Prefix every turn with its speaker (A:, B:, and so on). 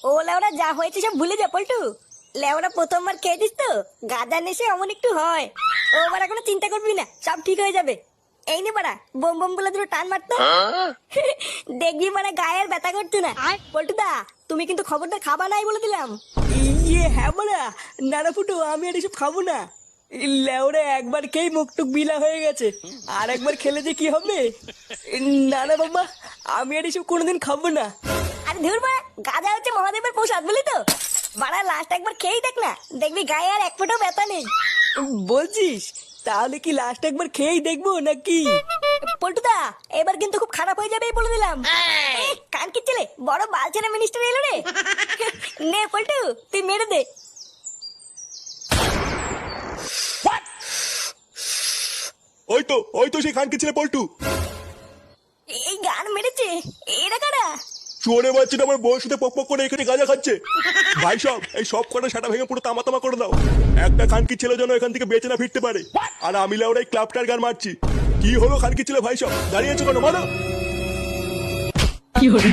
A: ও লেওরা যা হয়েছে সব ভুলে যা পল্টু। লেওরা প্রথমবার খেয়েছিস তো, গাঁজা নেশে অমন একটু হয়। ও বাড়া কোনো চিন্তা করবি না, সব ঠিক হয়ে যাবে। এই নে বাড়া, বোম বোম বলে দুটো টান মারতো। দেখবি মানে গায়ে আর ব্যথা করছে না। পল্টু দা, তুমি কিন্তু খবরটা খাবা নাই বলে দিলাম।
B: হ্যাঁ বলা, নানা ফুটো আমি আর এসব খাবো না। লেওরে একবার খেয়ে মুখ টুক বিলা হয়ে গেছে, আর একবার খেলে যে কি হবে। না না বাবা, আমি আর এসব কোনোদিন খাবো না।
A: আরে ধুর বাড়া, গাঁজা হচ্ছে মহাদেবের প্রসাদ বুঝলি তো। বাড়া লাস্ট একবার খেয়েই দেখ না, দেখবি গায়ে আর এক ফোঁটাও ব্যথা নেই।
B: বলছিস? তাহলে কি লাস্ট একবার খেয়েই দেখবো নাকি?
A: পল্টুদা, এবার কিন্তু খুব খারাপ হয়ে যাবে বলে দিলাম। কান কি ছেলে, বড় বালছেনা মিনিস্টার এলো রে। নে পল্টু, তুই মেরে দে।
C: ওই তো সেই খানকে ছেলে পল্টু।
A: এই গান মেরেছে, এরা কারা?
C: চোরে বাচ্চাটা আমার বউয়ের সাথে পক পক করে এখানে গাঁজা খাচ্ছে। ভাই সব এই সব কটা সাটা ভেঙে পুরো তামা তামা করে দাও। একটা খানকি ছেলে যেন এখান থেকে বেঁচে না ফিরতে পারে। আর আমি লাউরা এই ক্লাবটার গান মারছি। কি হলো খানকি ছেলে ভাই সব দাঁড়িয়ে আছো কেন বলো?
B: কি হরে